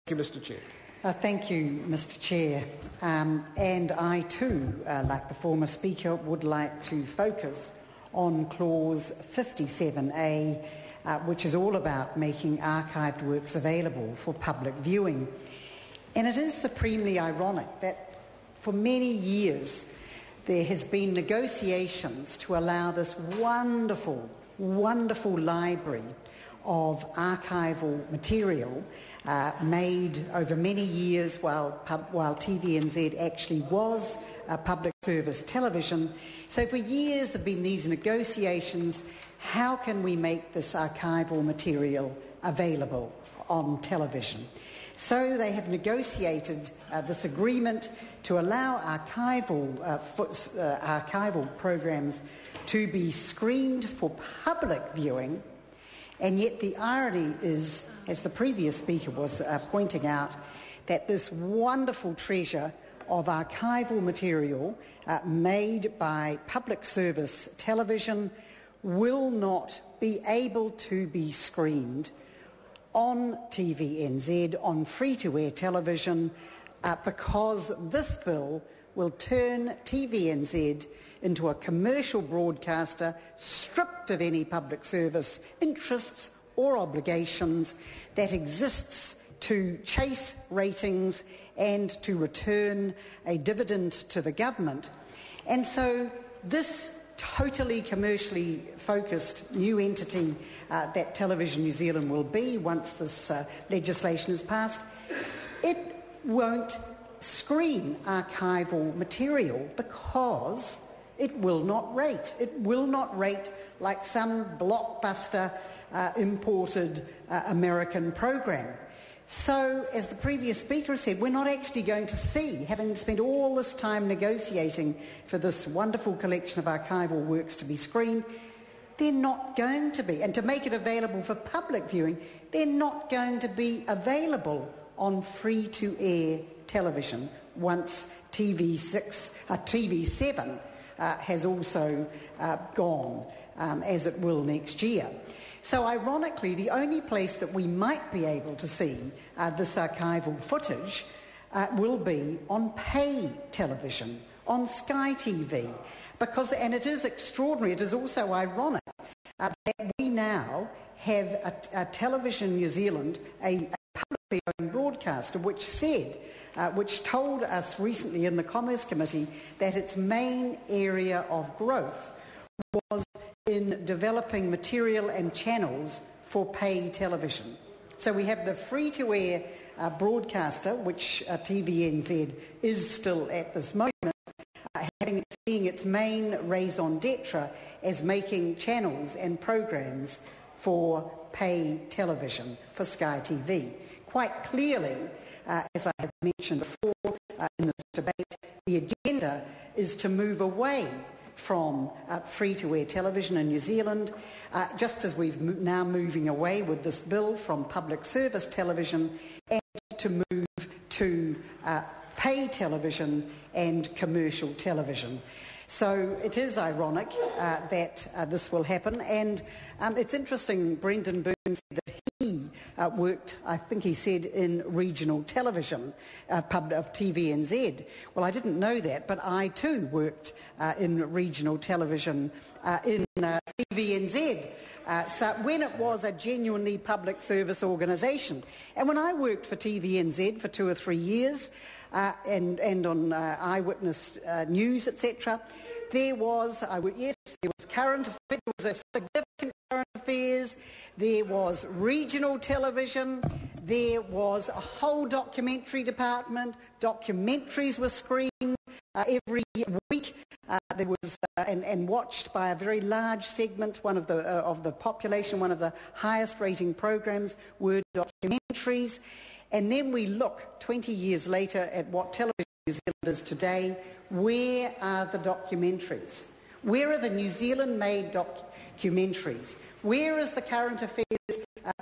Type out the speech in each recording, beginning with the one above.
Thank you, Mr. Chair. Thank you, Mr. Chair. And I too, like the former Speaker, would like to focus on Clause 57A, which is all about making archived works available for public viewing. And it is supremely ironic that for many years there has been negotiations to allow this wonderful, wonderful library of archival material made over many years while TVNZ actually was public service television. So for years there have been these negotiations, how can we make this archival material available on television? So they have negotiated this agreement to allow archival programs to be screened for public viewing. And yet the irony is, as the previous speaker was pointing out, that this wonderful treasure of archival material made by public service television will not be able to be screened on TVNZ, on free-to-air television, because this bill will turn TVNZ into a commercial broadcaster stripped of any public service interests or obligations that exists to chase ratings and to return a dividend to the government. And so this totally commercially focused new entity that Television New Zealand will be once this legislation is passed, it won't screen archival material because it will not rate. It will not rate like some blockbuster imported American program. So, as the previous speaker said, we're not actually going to see, having spent all this time negotiating for this wonderful collection of archival works to be screened, they're not going to be. And to make it available for public viewing, they're not going to be available on free-to-air television once TV7 has also gone, as it will next year. So ironically, the only place that we might be able to see this archival footage will be on pay television, on Sky TV, because, and it is extraordinary, it is also ironic that we now have a Television New Zealand, a publicly owned broadcaster, which told us recently in the Commerce Committee that its main area of growth was in developing material and channels for pay television. So we have the free-to-air broadcaster, which TVNZ is still at this moment, seeing its main raison d'etre as making channels and programs for pay television, for Sky TV. Quite clearly, as I have mentioned before in this debate, the agenda is to move away from free-to-air television in New Zealand, just as we've now moving away with this bill from public service television, and to move to pay television and commercial television. So it is ironic that this will happen, and it's interesting, Brendan Byrne said that he worked, I think he said, in regional television of TVNZ. Well, I didn't know that, but I too worked in regional television in TVNZ. So when it was a genuinely public service organisation. And when I worked for TVNZ for 2 or 3 years, and on Eyewitness News, etc., there was current affairs, there was a significant current affairs, there was regional television, there was a whole documentary department, documentaries were screened every week. There was and watched by a very large segment, one of the population. One of the highest rating programs were documentaries. And then we look 20 years later at what Television New Zealand is today. Where are the documentaries? Where are the New Zealand-made documentaries? Where is the current affairs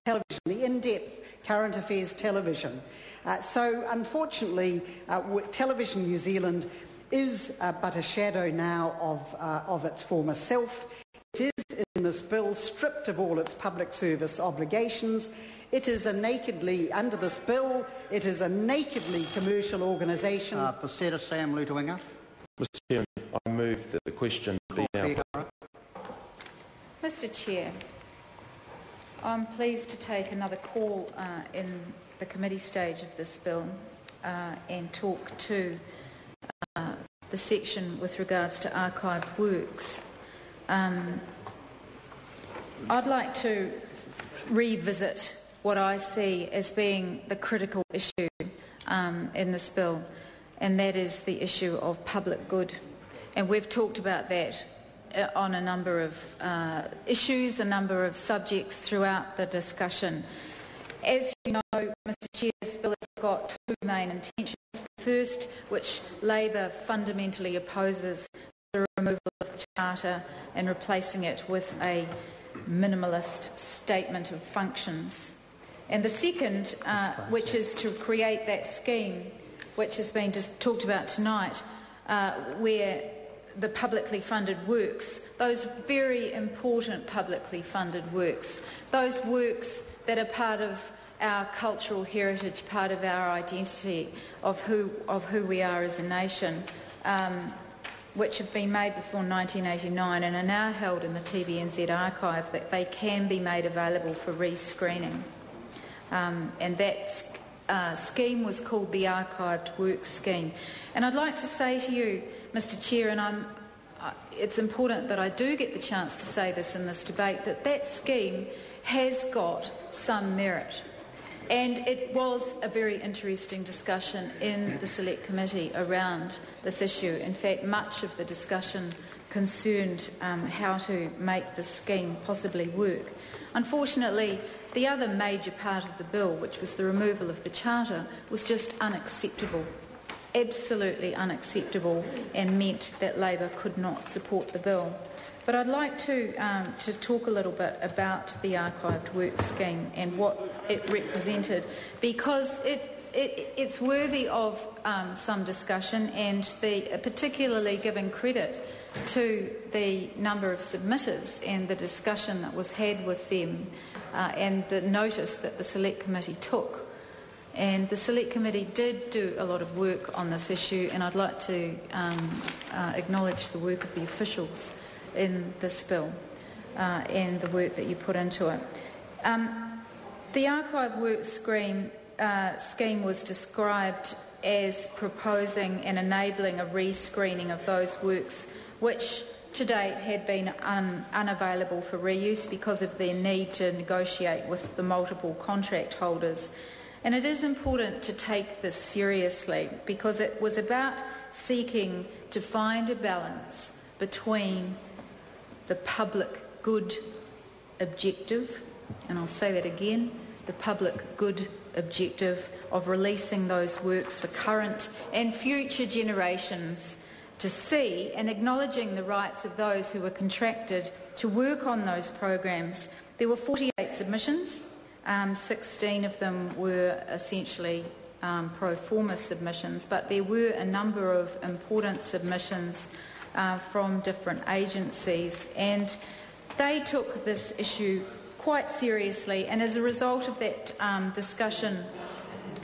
television, the in-depth current affairs television? So unfortunately, Television New Zealand is but a shadow now of its former self, is in this bill stripped of all its public service obligations. It is under this bill, it is a nakedly commercial organisation. Paseta Sam Lutawinga. Mr Chairman, I move that the question be now. Mr Chair, I'm pleased to take another call in the committee stage of this bill and talk to the section with regards to archived works. I'd like to revisit what I see as being the critical issue in this bill, and that is the issue of public good. And we've talked about that on a number of issues, a number of subjects throughout the discussion. As you know, Mr Chair, this bill has got two main intentions. The first, which Labor fundamentally opposes, the removal of the Charter and replacing it with a minimalist statement of functions. And the second, which is to create that scheme which has been just talked about tonight, where the publicly funded works, those very important publicly funded works, those works that are part of our cultural heritage, part of our identity of who we are as a nation, which have been made before 1989 and are now held in the TVNZ archive, that they can be made available for re-screening. And that scheme was called the Archived Works Scheme. And I'd like to say to you, Mr Chair, and it's important that I do get the chance to say this in this debate, that scheme has got some merit. And it was a very interesting discussion in the Select Committee around this issue. In fact, much of the discussion concerned how to make the scheme possibly work. Unfortunately, the other major part of the bill, which was the removal of the Charter, was just unacceptable, absolutely unacceptable, and meant that Labor could not support the bill. But I'd like to talk a little bit about the Archived Works Scheme and what it represented, because it's worthy of some discussion, and particularly giving credit to the number of submitters and the discussion that was had with them and the notice that the Select Committee took. And the Select Committee did do a lot of work on this issue, and I'd like to acknowledge the work of the officials in this bill and the work that you put into it. The Archive Works scheme was described as proposing and enabling a re-screening of those works which to date had been unavailable for reuse because of their need to negotiate with the multiple contract holders. And it is important to take this seriously, because it was about seeking to find a balance between the public good objective, and I'll say that again, the public good objective of releasing those works for current and future generations to see, and acknowledging the rights of those who were contracted to work on those programs. There were 48 submissions. 16 of them were essentially pro forma submissions, but there were a number of important submissions from different agencies, and they took this issue quite seriously. And as a result of that discussion,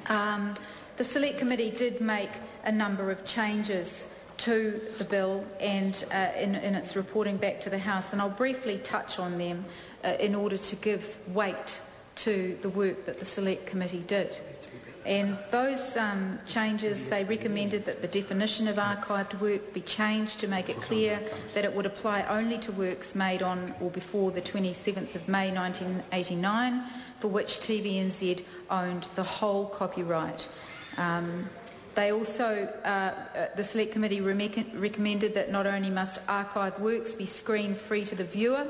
the Select Committee did make a number of changes to the bill and in its reporting back to the House, and I'll briefly touch on them in order to give weight to the work that the Select Committee did. And those changes, they recommended that the definition of archived work be changed to make it clear that it would apply only to works made on or before the 27th of May 1989, for which TVNZ owned the whole copyright. They also, the Select Committee recommended that not only must archived works be screened free to the viewer,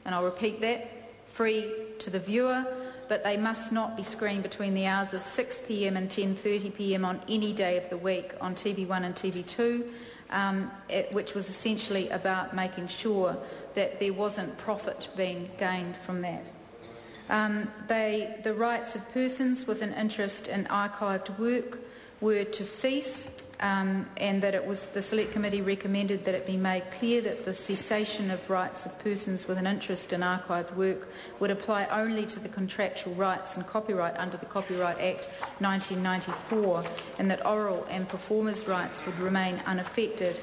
and I'll repeat that, free to the viewer, but they must not be screened between the hours of 6 p.m. and 10:30 p.m. on any day of the week on TV1 and TV2, which was essentially about making sure that there wasn't profit being gained from that. The rights of persons with an interest in archived work were to cease and that the Select Committee recommended that it be made clear that the cessation of rights of persons with an interest in archived work would apply only to the contractual rights and copyright under the Copyright Act 1994, and that oral and performers' rights would remain unaffected.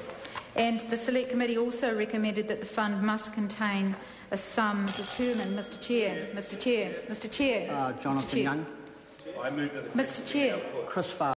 And the Select Committee also recommended that the fund must contain a sum determined, Mr Chair. Jonathan Young. Mr Chair. Chris Farr.